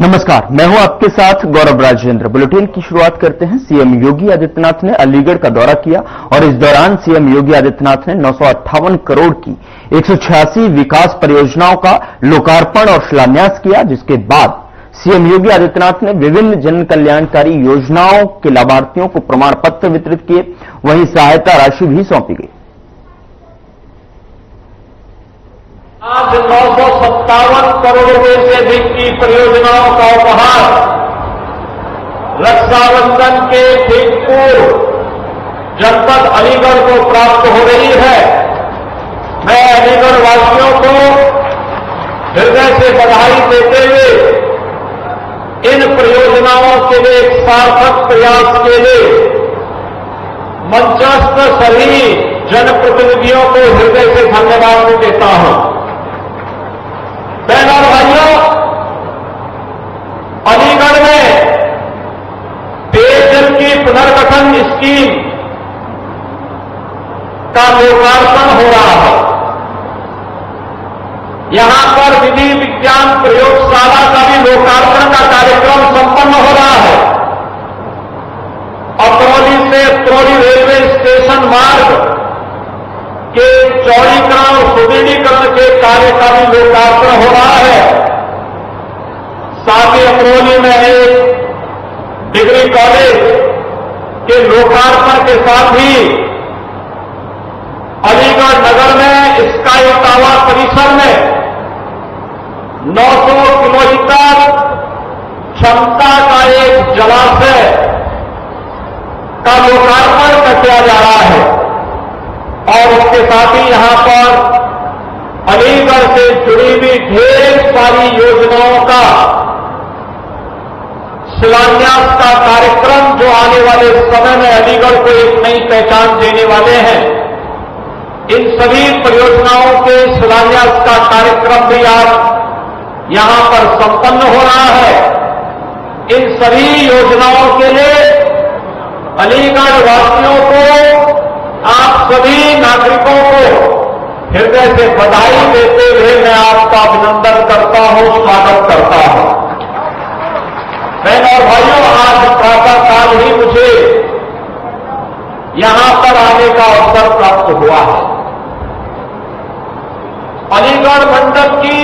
नमस्कार, मैं हूं आपके साथ गौरव राजेंद्र। बुलेटिन की शुरुआत करते हैं। सीएम योगी आदित्यनाथ ने अलीगढ़ का दौरा किया और इस दौरान सीएम योगी आदित्यनाथ ने 958 करोड़ की 186 विकास परियोजनाओं का लोकार्पण और शिलान्यास किया, जिसके बाद सीएम योगी आदित्यनाथ ने विभिन्न जन कल्याणकारी योजनाओं के लाभार्थियों को प्रमाण पत्र वितरित किए। वहीं सहायता राशि भी सौंपी गई। आज 957 करोड़ रुपए से अधिक की परियोजनाओं का उपहार रक्षाबंधन के ठीक पूर्व जनपद अलीगढ़ को प्राप्त हो रही है। मैं अलीगढ़ वासियों को हृदय से बधाई देते हुए इन परियोजनाओं के लिए एक सार्थक प्रयास के लिए मंचस्थ सभी जनप्रतिनिधियों को हृदय से धन्यवाद देता हूं। बहनों और भाइयों, अलीगढ़ में पेयजल की पुनर्गठन स्कीम का लोकार्पण हो रहा है। यहां पर विधि विज्ञान प्रयोगशाला का भी लोकार्पण का कार्यक्रम संपन्न हो रहा है। अतरौली से अतरौली रेलवे स्टेशन मार्ग के चौड़ीकरण और सुदृढ़ीकरण के कार्य का भी लोकार्पण हो रहा है। साथ ही अतरौली में एक डिग्री कॉलेज के लोकार्पण के साथ ही अलीगढ़ नगर में स्काई टावर परिसर में 900 किलोमीटर क्षमता का एक जलाशय का लोकार्पण किया जा रहा है और उसके साथ ही यहां पर अलीगढ़ से जुड़ी हुई ढेर सारी योजनाओं का शिलान्यास का कार्यक्रम जो आने वाले समय में अलीगढ़ को एक नई पहचान देने वाले हैं, इन सभी परियोजनाओं के शिलान्यास का कार्यक्रम भी आज यहां पर संपन्न हो रहा है। इन सभी योजनाओं के लिए अलीगढ़ वासियों को, आप सभी नागरिकों को हृदय से बधाई देते हुए मैं आपका अभिनंदन करता हूं, स्वागत करता हूं। बहनों और भाइयों, आज प्रातःकाल ही मुझे यहां पर आने का अवसर प्राप्त हुआ है। अलीगढ़ मंडल की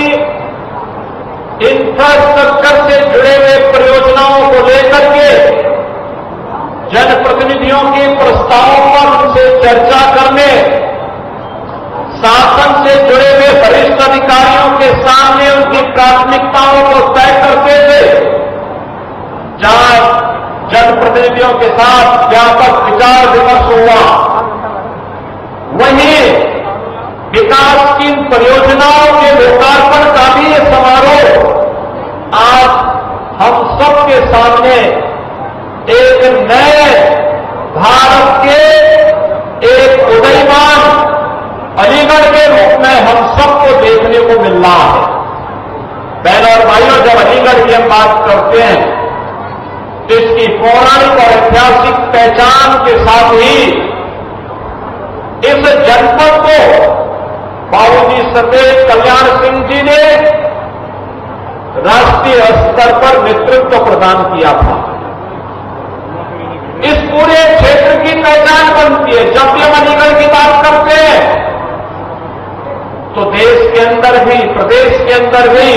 इंफ्रास्ट्रक्चर से जुड़े हुए परियोजनाओं को लेकर के जनप्रतिनिधियों के प्रस्तावों पर उनसे चर्चा करने, शासन से जुड़े हुए वरिष्ठ अधिकारियों के सामने उनकी प्राथमिकताओं को तय करते हुए जहां जनप्रतिनिधियों के साथ व्यापक विचार विमर्श हुआ, वहीं विकास की इन परियोजनाओं के लोकार्पण का भी ये समारोह आज हम सबके सामने एक नए भारत के एक उदयमान अलीगढ़ के रूप में हम सबको देखने को मिल रहा है। बहनों और भाइयों, जब अलीगढ़ की हम बात करते हैं तो इसकी पौराणिक और ऐतिहासिक पहचान के साथ ही इस जनपद को बाबूजी सतेज कल्याण सिंह जी ने राष्ट्रीय स्तर पर नेतृत्व प्रदान किया था। इस पूरे क्षेत्र की पहचान बनती है। जब भी हम अलीगढ़ की बात करते हैं तो देश के अंदर भी, प्रदेश के अंदर भी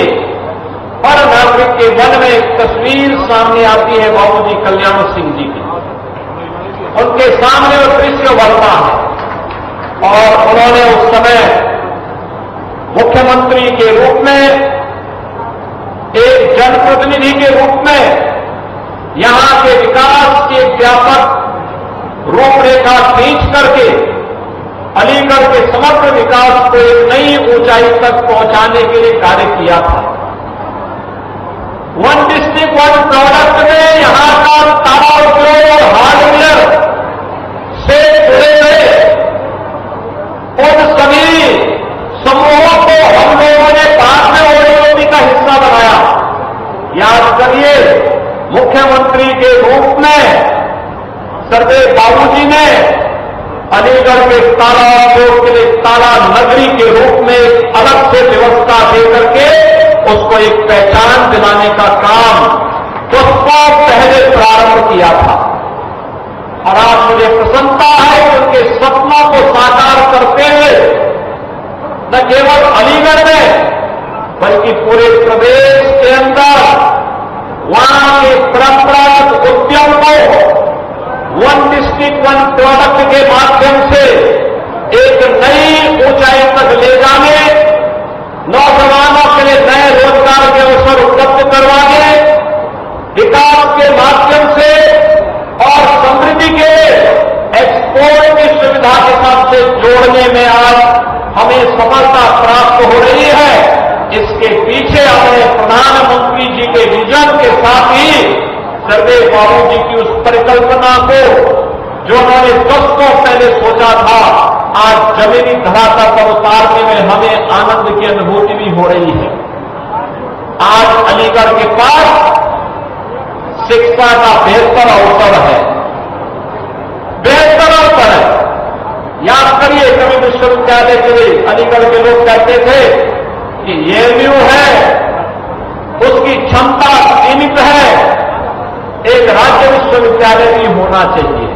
हर नागरिक के मन में एक तस्वीर सामने आती है बाबूजी कल्याण सिंह जी की। उनके सामने वो दृश्य बनता है और उन्होंने उस समय मुख्यमंत्री के रूप में, एक जनप्रतिनिधि के रूप में यहां के विकास की एक व्यापक रूपरेखा खींच करके अलीगढ़ के समग्र विकास को एक नई ऊंचाई तक पहुंचाने के लिए कार्य किया था। वन डिस्ट्रिक्ट वन प्रोडक्ट में यहां का ताला उद्योग और हार्डवेयर से जुड़े हुए उन सभी समूहों को हम लोगों ने बाद में ओडीओपी का हिस्सा बनाया। याद करिए, मुख्यमंत्री के रूप में सरदेव बाबूजी ने अलीगढ़ के ताला उद्योग के लिए ताला नगरी के रूप में अलग से व्यवस्था देकर के उसको एक पहचान दिलाने का काम उसको पहले प्रारंभ किया था। और आज मुझे प्रसन्नता है कि उनके सपनों को साकार करते हुए न केवल अलीगढ़ में बल्कि पूरे प्रदेश के अंदर वहां के परंपरागत उद्यम को वन डिस्ट्रिक्ट वन प्रोडक्ट के माध्यम से एक नई ऊंचाई तक ले जाने, नौजवानों के लिए नए रोजगार के अवसर उपलब्ध करवाने, विकास के माध्यम से और समृद्धि के एक्सपोर्ट की सुविधा के साथ से जोड़ने में आज हमें सफलता प्राप्त हो रही है। इसके पीछे हमें प्रधानमंत्री जी के विजन के साथ ही सरदेव बाबू जी की उस परिकल्पना को जो उन्होंने 10 को पहले सोचा था, आज जमीनी धरातल पर उतारने में हमें आनंद की अनुभूति भी हो रही है। आज अलीगढ़ के पास शिक्षा का बेहतर अवसर है, बेहतर अवसर है। याद करिए, कभी विश्वविद्यालय के लिए अलीगढ़ के लोग कहते थे कि एएमयू है, उसकी क्षमता सीमित है, एक राज्य विश्वविद्यालय भी होना चाहिए।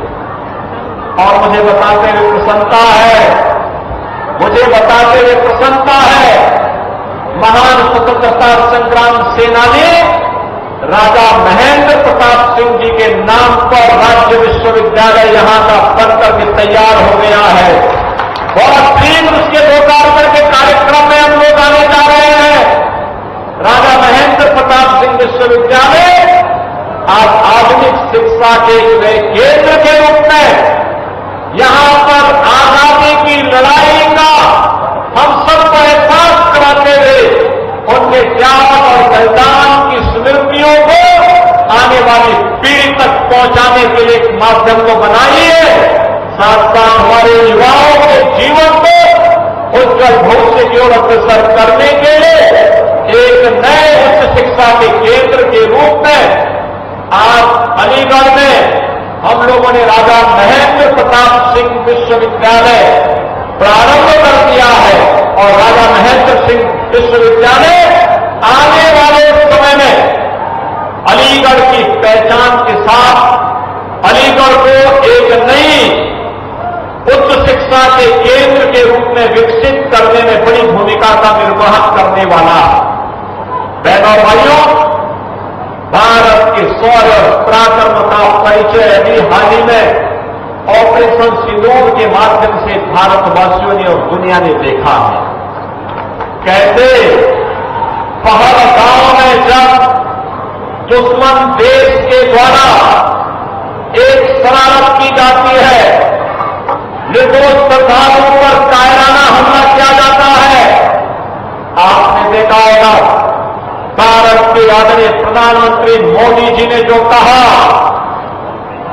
और मुझे बताते हुए प्रसन्नता है, महान स्वतंत्रता संग्राम सेनानी राजा महेंद्र प्रताप सिंह जी के नाम पर राज्य विश्वविद्यालय यहां का बनकर के तैयार हो गया है। बहुत शीघ्र उसके लोकार्पण के कार्यक्रम में हम लोग आने जा रहे हैं। राजा महेंद्र प्रताप सिंह विश्वविद्यालय आज आधुनिक शिक्षा के केंद्र के रूप में यहां पर आजादी की लड़ाई का हम सबको एहसास कराते हुए उनके त्याग और बलिदान की स्मृतियों को आने वाली पीढ़ी तक पहुंचाने के लिए एक माध्यम को बनाइए। साथ साथ हमारे युवाओं के जीवन को उज्जवल भविष्य की ओर अग्रसर करने के लिए एक नए उच्च शिक्षा के केंद्र के रूप में आज अलीगढ़ में हम लोगों ने राजा महेंद्र प्रताप सिंह विश्वविद्यालय प्रारंभ कर दिया है। और राजा महेंद्र सिंह विश्वविद्यालय आने वाले समय में अलीगढ़ की पहचान के साथ अलीगढ़ को एक नई उच्च शिक्षा के केंद्र के रूप में विकसित करने में बड़ी भूमिका का निर्वहन करने वाला। बहनों और भाइयों, भारत के शौर्य पराक्रम का परिचय अभी हाल ही में ऑपरेशन सिंदूर के माध्यम से भारतवासियों ने और दुनिया ने देखा है। कैसे पहलगाम में जब दुश्मन देश के द्वारा एक शरारत की जाती है, निर्दोष श्रद्धालुओं पर कायराना हमला किया जाता है, आपने देखा होगा भारत के आदरणीय प्रधानमंत्री मोदी जी ने जो कहा,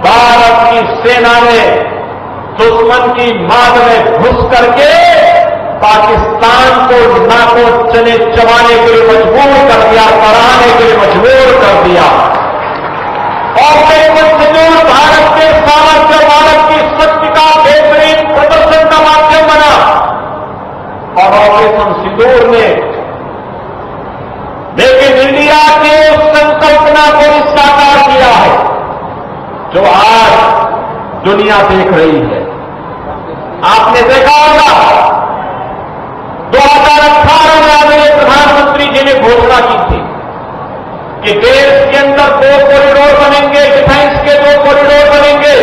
भारत की सेना ने दुश्मन की मांग में घुस करके पाकिस्तान को नाकों चने चबाने के लिए मजबूर कर दिया, कराने के लिए मजबूर कर दिया। ऑपरेशन सिंदूर भारत के सामर्थ्य, भारत की शक्ति का बेहतरीन प्रदर्शन का माध्यम बना। और ऑपरेशन सिंदूर ने लेकिन इंडिया की उस संकल्पना को भी साकार किया है जो आज दुनिया देख रही है। आपने देखा होगा 2018 में आदरणीय प्रधानमंत्री जी ने घोषणा की थी कि देश के अंदर 2 कॉरिडोर बनेंगे, डिफेंस के 2 कॉरिडोर बनेंगे,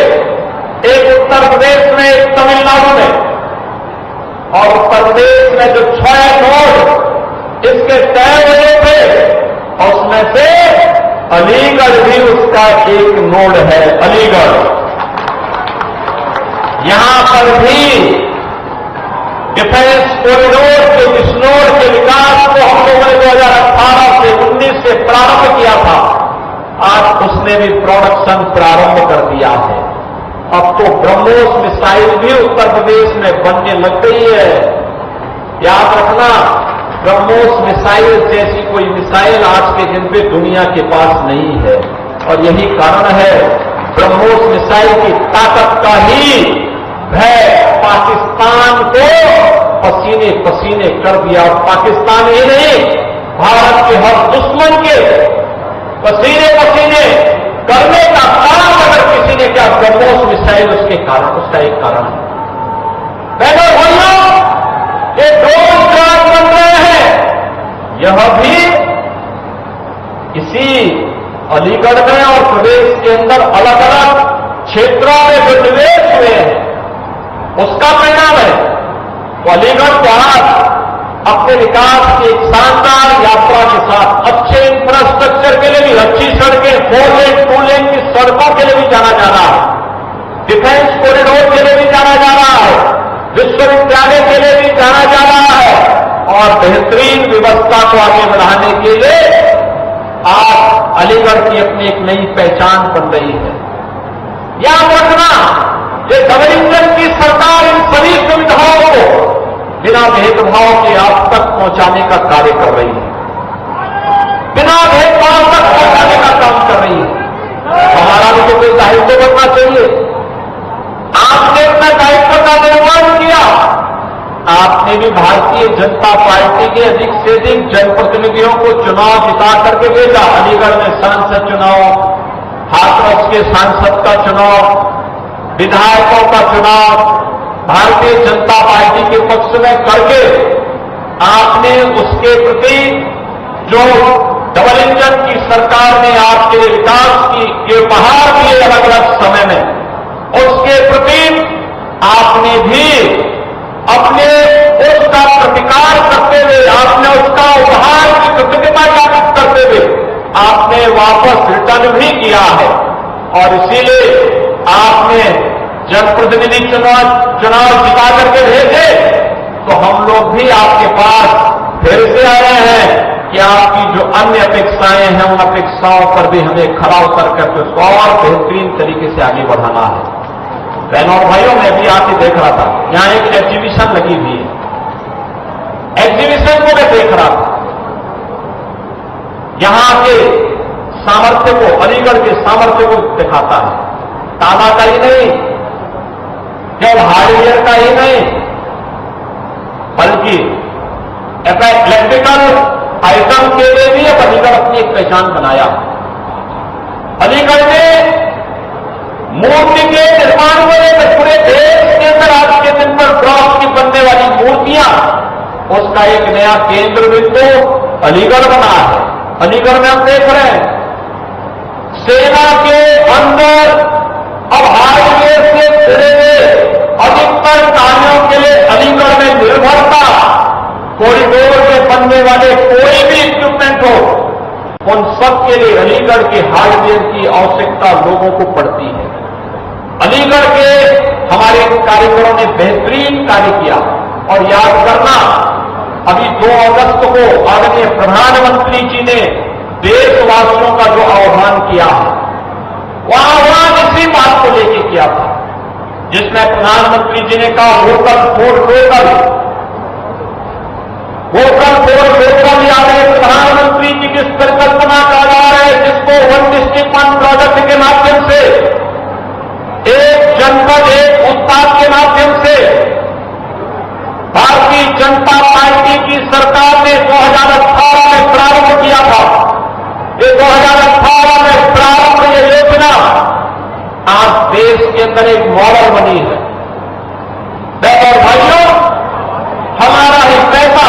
एक उत्तर प्रदेश में, एक तमिलनाडु में। और उत्तर प्रदेश में जो 6 नोड इसके तय हुए थे, उसमें से अलीगढ़ भी उसका एक नोड है। अलीगढ़, यहां पर भी डिफेंस कॉरिडोर के बिजनौर के विकास को हम लोगों ने 2018 से 19 से प्रारंभ किया था। आज उसने भी प्रोडक्शन प्रारंभ कर दिया है। अब तो ब्रह्मोस मिसाइल भी उत्तर प्रदेश में बनने लग गई है। याद रखना, ब्रह्मोस मिसाइल जैसी कोई मिसाइल आज के दिन पे दुनिया के पास नहीं है। और यही कारण है, ब्रह्मोस मिसाइल की ताकत का ही भय पाकिस्तान को पसीने पसीने कर दिया। पाकिस्तान ही नहीं, भारत के हर दुश्मन के पसीने पसीने करने का काम अगर किसी ने क्या ब्रह्मोस मिसाइल उसके कारण, उसका एक कारण है। बहनों भाइयों, ये ड्रोन क्रास बन रहे हैं, यह भी इसी अलीगढ़ में और प्रदेश के अंदर अलग अलग क्षेत्रों में जो निवेश हुए हैं उसका परिणाम है। तो अलीगढ़ को आज अपने विकास की एक शानदार यात्रा के साथ अच्छे इंफ्रास्ट्रक्चर के लिए भी, अच्छी सड़कें, 4 लेन 2 लेन की सड़कों के लिए भी जाना जा रहा है, डिफेंस कॉरिडोर के लिए भी जाना जा रहा है, विश्वविद्यालय के लिए भी जाना जा रहा है और बेहतरीन व्यवस्था को आगे बढ़ाने के लिए आज अलीगढ़ की अपनी एक नई पहचान बन रही है। याद रखना, ये डबल इंजन की सरकार इन सभी सुविधाओं को बिना भेदभाव के आप तक पहुंचाने का कार्य कर रही है, बिना भेदभाव तक पहुंचाने का काम कर रही है। हमारा भी तो कोई दायित्व बनना चाहिए। आपने अपना दायित्व का निर्वहन किया, आपने भी भारतीय जनता पार्टी के अधिक से अधिक जनप्रतिनिधियों को चुनाव जिता करके भेजा। अलीगढ़ में सांसद चुनाव, हाथरस के सांसद का चुनाव, विधायकों का चुनाव भारतीय जनता पार्टी के पक्ष में करके आपने उसके प्रति जो डबल इंजन की सरकार ने आपके लिए विकास के उपहार दिए अलग अलग समय में, उसके प्रति आपने भी अपने उसका प्रतिकार करते हुए, आपने उसका उपहार की कृतज्ञता ज्ञापित करते हुए आपने वापस रिटर्न भी किया है और इसीलिए आपने जनप्रतिनिधि चुनाव जिता करके भेजे। तो हम लोग भी आपके पास फिर से आए हैं कि आपकी जो अन्य अपेक्षाएं हैं उन अपेक्षाओं पर भी हमें खरा उतर करके उसको और बेहतरीन तरीके से आगे बढ़ाना है। बहनों और भाइयों, मैं भी आके देख रहा था, यहां एक एग्जीबिशन लगी हुई है। एग्जीबिशन को मैं देख रहा था, यहां के सामर्थ्य को, अलीगढ़ के सामर्थ्य को दिखाता है। ताला का ही नहीं, केवल हार्डवेयर का ही नहीं, बल्कि इलेक्ट्रिकल आइटम के लिए भी अब अलीगढ़ अपनी एक पहचान बनाया। अलीगढ़ में मूर्ति के निर्माण में पूरे देश के अंदर आज के दिन पर ब्रॉन्ज की बनने वाली मूर्तियां, उसका एक नया केंद्र बिंदु अलीगढ़ बना है। अलीगढ़ में हम देख रहे हैं सेना के अंदर अब हार्डवेयर से जुड़े हुए अधिकतर कार्यों के लिए अलीगढ़ में निर्भरता, कॉरिडोर में बनने वाले कोई भी इक्विपमेंट हो, उन सब के लिए अलीगढ़ के हार्डवेयर की आवश्यकता लोगों को पड़ती है। अलीगढ़ के हमारे कारीगरों ने बेहतरीन कार्य किया और याद करना, अभी 2 अगस्त को आदरणीय प्रधानमंत्री जी ने देशवासियों का जो आह्वान किया है, वह आह्वान इसी बात को लेकर किया था, जिसमें प्रधानमंत्री जी ने कहा vocal for local. Vocal for local आदरणीय प्रधानमंत्री जी जिस परिकल्पना का आधार है, जिसको 1 डिस्ट्रिक्ट 1 प्रोजेक्ट के माध्यम से, एक जनपद एक उत्पाद के माध्यम से भारतीय जनता पार्टी की सरकार ने 2018 में प्रारंभ किया था। ये 2018 में प्रारंभ ये योजना आज देश के अंदर एक मॉडल बनी है। और भाइयों, हमारा ही पैसा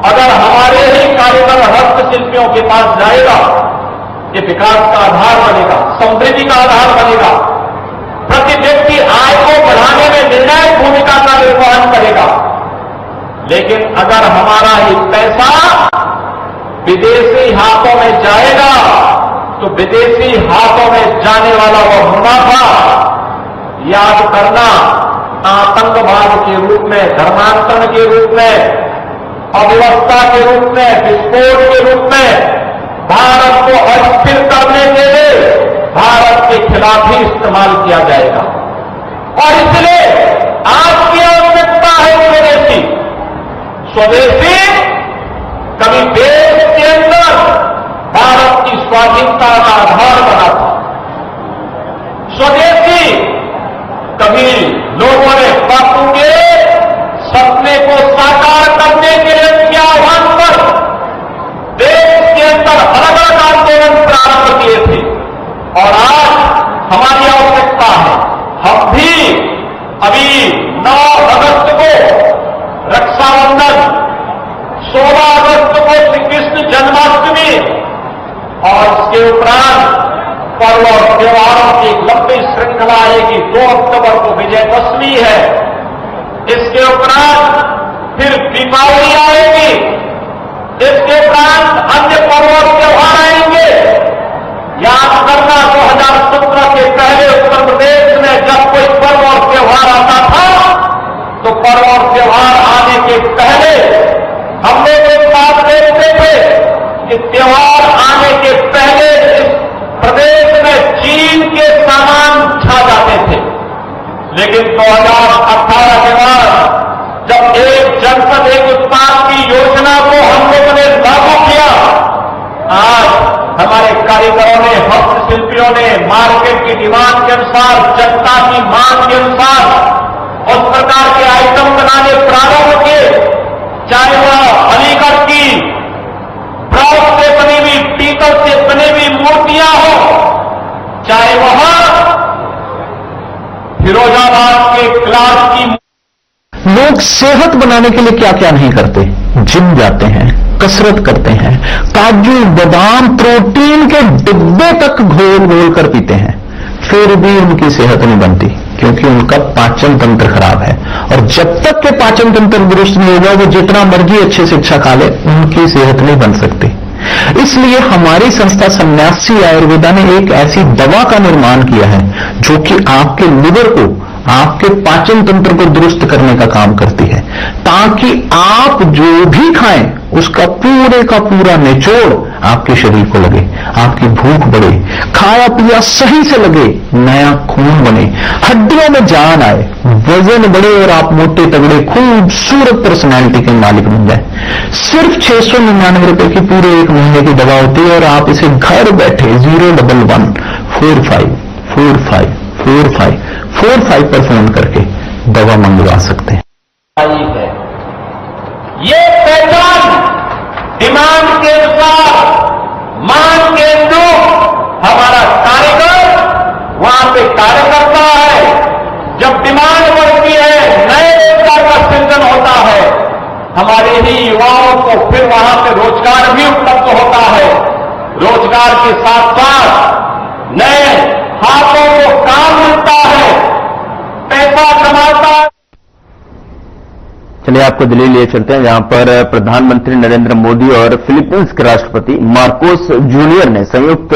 अगर हमारे ही कारीगर हस्तशिल्पियों के पास जाएगा, ये विकास का आधार बनेगा, समृद्धि का आधार बनेगा, प्रति व्यक्ति आय को बढ़ाने में निर्णायक भूमिका का निर्वहन करेगा। लेकिन अगर हमारा ही पैसा विदेशी हाथों में जाएगा, तो विदेशी हाथों में जाने वाला वह मुनाफा, याद करना, आतंकवाद के रूप में, धर्मांतरण के रूप में, अव्यवस्था के रूप में, विस्फोट के रूप में, भारत को अस्थिर करने के लिए भारत के खिलाफ ही इस्तेमाल किया जाएगा। और इसलिए आज की आवश्यकता है स्वदेशी। स्वदेशी कभी देश के अंदर भारत की स्वाधीनता का आधार बना था। स्वदेशी कभी लोगों ने बापू के सपने को साकार करने के लिए उनके आह्वान पर हमारी आवश्यकता है। हम भी अभी 9 अगस्त को रक्षाबंधन, 16 अगस्त को श्री कृष्ण जन्माष्टमी और इसके उपरांत पर्व और त्योहारों की एक लंबी श्रृंखला आएगी। 2 अक्टूबर को विजयदशमी है। इसके उपरांत फिर दीपावली आएगी। इसके उपरांत अन्य पर्व और त्योहार आएंगे। याद करना 2017 के पहले उत्तर प्रदेश में जब कोई पर्व और त्योहार आता था तो पर्व और त्योहार आने के पहले हमने एक बात देखते थे कि त्योहार आने के पहले इस प्रदेश में चीन के सामान छा जाते थे। लेकिन 2018 के बाद जब एक जनपद एक उत्पाद की योजना को हम लोगों ने लागू किया, आज हमारे कारीगरों ने, हस्तशिल्पियों ने मार्केट की डिमांड के अनुसार, जनता की मांग के अनुसार उस प्रकार के आइटम बनाने प्रारंभ किए। चाहे वह अलीगढ़ की ब्रॉन्ज से बनी हुई, पीतल से बनी हुई मूर्तियां हो, चाहे वह फिरोजाबाद के क्लास की। लोग सेहत बनाने के लिए क्या क्या नहीं करते, जिम जाते हैं, कसरत करते हैं, काजू बादाम प्रोटीन के डिब्बे तक घोल घोल कर पीते हैं, फिर भी उनकी सेहत नहीं बनती क्योंकि उनका पाचन तंत्र खराब है। और जब तक के पाचन तंत्र दुरुस्त नहीं होगा, वो जितना मर्जी अच्छे से अच्छा खा ले, उनकी सेहत नहीं बन सकती। इसलिए हमारी संस्था सन्यासी आयुर्वेदा ने एक ऐसी दवा का निर्माण किया है जो कि आपके लिवर को, आपके पाचन तंत्र को दुरुस्त करने का काम करती है, ताकि आप जो भी खाएं उसका पूरे का पूरा निचोड़ आपके शरीर को लगे, आपकी भूख बढ़े, खाया पिया सही से लगे, नया खून बने, हड्डियों में जान आए, वजन बढ़े और आप मोटे तगड़े खूबसूरत पर्सनालिटी के मालिक बन जाए। सिर्फ 699 रुपए की पूरे 1 महीने की दवा होती है और आप इसे घर बैठे 011 45 45 45 45 पर फोन करके दवा मंगवा सकते हैं। ये पहचान डिमांड के अनुसार, मांग के अनुरूप हमारा कारीगर वहां पे कार्य करता है। जब डिमांड बढ़ती है, नए रोजगार का सृजन होता है, हमारे ही युवाओं को फिर वहां पे रोजगार भी उपलब्ध होता है। रोजगार के साथ साथ नए हाथों को काम मिलता है, पैसा कमाता है। चलिए आपको दिल्ली लिए चलते हैं, जहां पर प्रधानमंत्री नरेंद्र मोदी और फिलीपींस के राष्ट्रपति मार्कोस जूनियर ने संयुक्त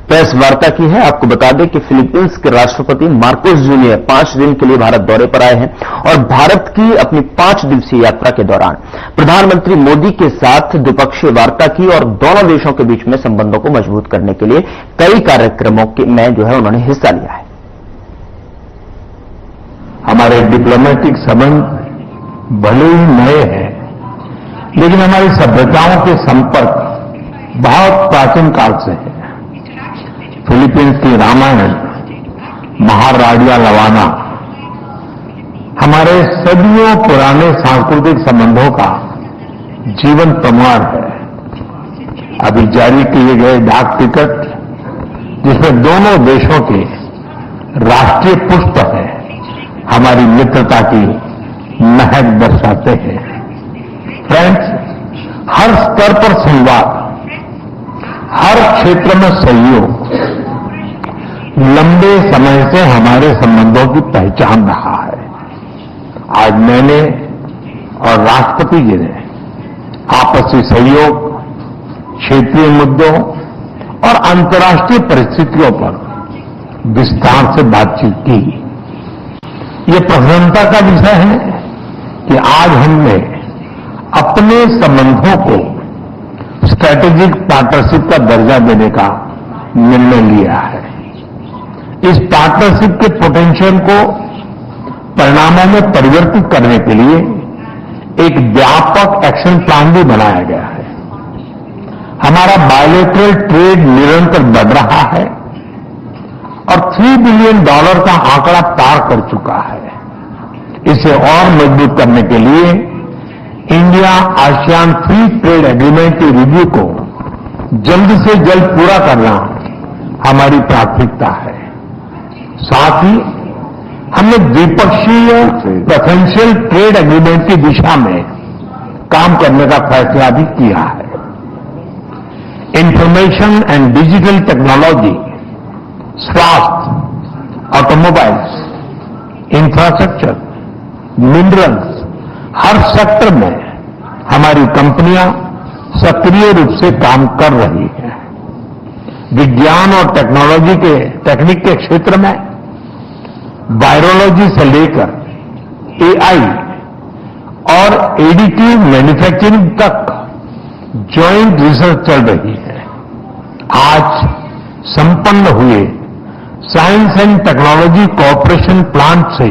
प्रेस वार्ता की है। आपको बता दें कि फिलीपींस के राष्ट्रपति मार्कोस जूनियर 5 दिन के लिए भारत दौरे पर आए हैं और भारत की अपनी 5 दिवसीय यात्रा के दौरान प्रधानमंत्री मोदी के साथ द्विपक्षीय वार्ता की और दोनों देशों के बीच में संबंधों को मजबूत करने के लिए कई कार्यक्रमों में उन्होंने हिस्सा लिया है। हमारे डिप्लोमेटिक संबंध भले ही नए हैं, लेकिन हमारी सभ्यताओं के संपर्क बहुत प्राचीन काल से है। फिलीपींस की रामायण, महाराजा लवाना हमारे सदियों पुराने सांस्कृतिक संबंधों का जीवन प्रमाण है। अभी जारी किए गए डाक टिकट, जिसमें दोनों देशों के राष्ट्रीय पुष्प है, हमारी मित्रता की महक दर्शाते हैं। फ्रेंड्स, हर स्तर पर संवाद, हर क्षेत्र में सहयोग लंबे समय से हमारे संबंधों की पहचान रहा है। आज मैंने और राष्ट्रपति जी ने आपसी सहयोग, क्षेत्रीय मुद्दों और अंतर्राष्ट्रीय परिस्थितियों पर विस्तार से बातचीत की। ये प्रसन्नता का विषय है कि आज हमने अपने संबंधों को स्ट्रैटेजिक पार्टनरशिप का दर्जा देने का निर्णय लिया है। इस पार्टनरशिप के पोटेंशियल को परिणामों में परिवर्तित करने के लिए एक व्यापक एक्शन प्लान भी बनाया गया है। हमारा बायलैटरल ट्रेड निरंतर बढ़ रहा है और $3 बिलियन का आंकड़ा पार कर चुका है। इसे और मजबूत करने के लिए India ASEAN free trade agreement की रिव्यू को जल्द से जल्द पूरा करना हमारी प्राथमिकता है। साथ ही हमने द्विपक्षीय प्रेफरेंशियल ट्रेड एग्रीमेंट की दिशा में काम करने का फैसला भी किया है। इंफॉर्मेशन एंड डिजिटल टेक्नोलॉजी, स्वास्थ्य, ऑटोमोबाइल्स, इंफ्रास्ट्रक्चर, मिनरल्स, हर सेक्टर में हमारी कंपनियां सक्रिय रूप से काम कर रही हैं। विज्ञान और टेक्निक के क्षेत्र में वायरोलॉजी से लेकर एआई और एडिटिव मैन्युफैक्चरिंग तक जॉइंट रिसर्च चल रही है। आज संपन्न हुए science and technology cooperation plan से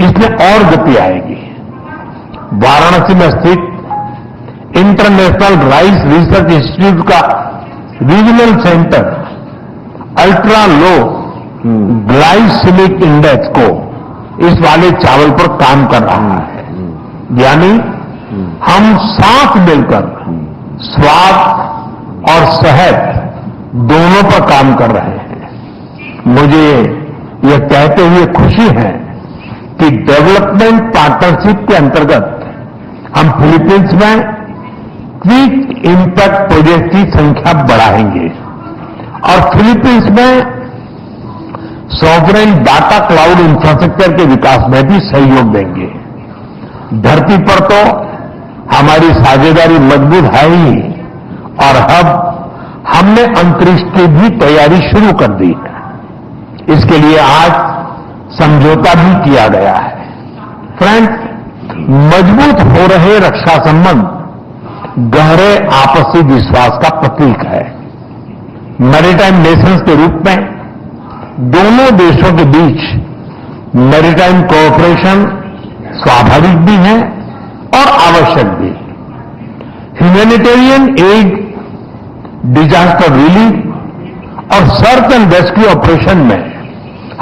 इसमें और गति आएगी। वाराणसी में स्थित इंटरनेशनल राइस रिसर्च इंस्टीट्यूट का regional centre ultra low glycemic index को इस वाले चावल पर काम कर रहा है। यानी हम साथ मिलकर स्वाद और सेहत दोनों पर काम कर रहे हैं। मुझे यह कहते हुए खुशी है कि डेवलपमेंट पार्टनरशिप के अंतर्गत हम फिलीपींस में क्विक इम्पैक्ट प्रोजेक्ट की संख्या बढ़ाएंगे और फिलीपींस में सॉवरेन डाटा क्लाउड इंफ्रास्ट्रक्चर के विकास में भी सहयोग देंगे। धरती पर तो हमारी साझेदारी मजबूत है ही और अब हमने अंतरिक्ष की भी तैयारी शुरू कर दी है। इसके लिए आज समझौता भी किया गया है। फ्रेंड्स, मजबूत हो रहे रक्षा संबंध गहरे आपसी विश्वास का प्रतीक है। मैरीटाइम नेशंस के रूप में दोनों देशों के बीच मैरीटाइम कोऑपरेशन स्वाभाविक भी है और आवश्यक भी। ह्यूमैनिटेरियन एड, डिजास्टर रिलीफ और सर्च एंड रेस्क्यू ऑपरेशन में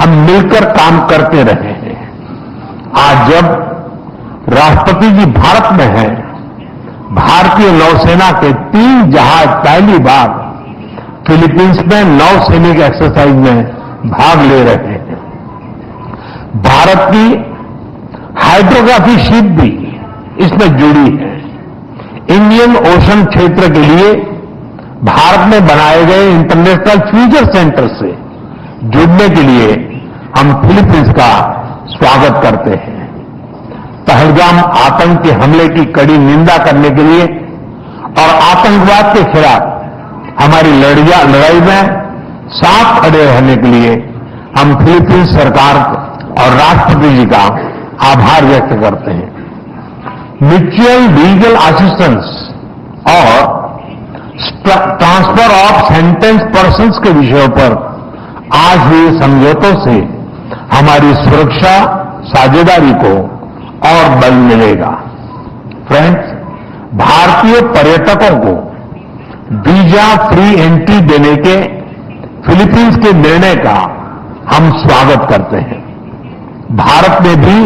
हम मिलकर काम करते रहे हैं। आज जब राष्ट्रपति जी भारत में हैं, भारतीय नौसेना के 3 जहाज पहली बार फिलीपींस में नौसैनिक एक्सरसाइज में भाग ले रहे हैं। भारत की हाइड्रोग्राफी शिप भी इसमें जुड़ी है। इंडियन ओशन क्षेत्र के लिए भारत में बनाए गए इंटरनेशनल फ्यूचर सेंटर से जुड़ने के लिए हम फिलीपींस का स्वागत करते हैं। पहलगाम आतंकी हमले की कड़ी निंदा करने के लिए और आतंकवाद के खिलाफ हमारी लड़ाई में साथ खड़े रहने के लिए हम फिलीपींस सरकार और राष्ट्रपति जी का आभार व्यक्त करते हैं। म्यूचुअल लीगल असिस्टेंस और ट्रांसफर ऑफ सेंटेंस पर्सन्स के विषयों पर आज हुए समझौतों से हमारी सुरक्षा साझेदारी को और बल मिलेगा। फ्रेंड्स, भारतीय पर्यटकों को वीजा फ्री एंट्री देने के फिलीपींस के निर्णय का हम स्वागत करते हैं। भारत ने भी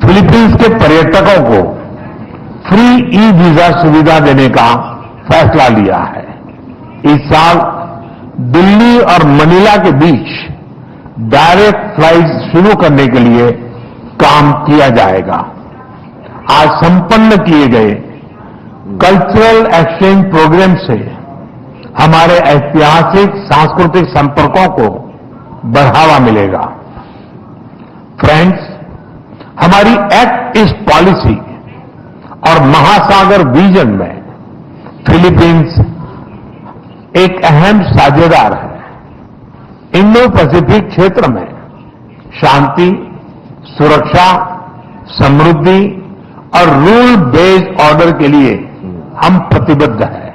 फिलीपींस के पर्यटकों को फ्री ई वीजा सुविधा देने का फैसला लिया है। इस साल दिल्ली और मनीला के बीच डायरेक्ट फ्लाइट शुरू करने के लिए काम किया जाएगा। आज संपन्न किए गए कल्चरल एक्सचेंज प्रोग्राम से हमारे ऐतिहासिक सांस्कृतिक संपर्कों को बढ़ावा मिलेगा। फ्रेंड्स, हमारी एक्ट ईस्ट पॉलिसी और महासागर विजन में फिलीपींस एक अहम साझेदार है। इंडो पैसिफिक क्षेत्र में शांति, सुरक्षा, समृद्धि और रूल बेस्ड ऑर्डर के लिए हम प्रतिबद्ध हैं।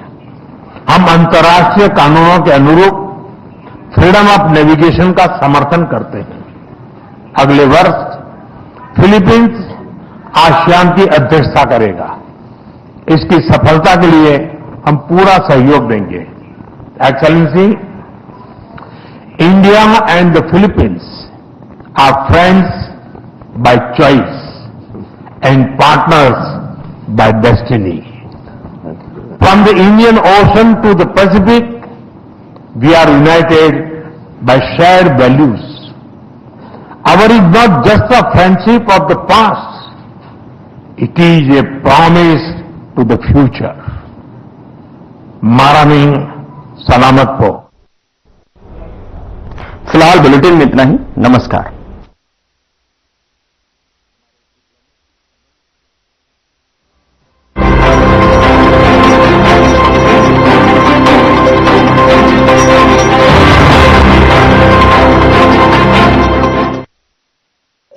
हम अंतर्राष्ट्रीय कानूनों के अनुरूप फ्रीडम ऑफ नेविगेशन का समर्थन करते हैं। अगले वर्ष फिलीपींस आसियान की अध्यक्षता करेगा। इसकी सफलता के लिए हम पूरा सहयोग देंगे। Excellency, India and the Philippines are friends by choice and partners by destiny. From the Indian Ocean to the Pacific, we are united by shared values Our is not just a friendship of the past. It is a promise to the future. Maraming सलामत हो। फिलहाल bulletin में इतना ही। नमस्कार।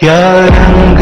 क्या रंग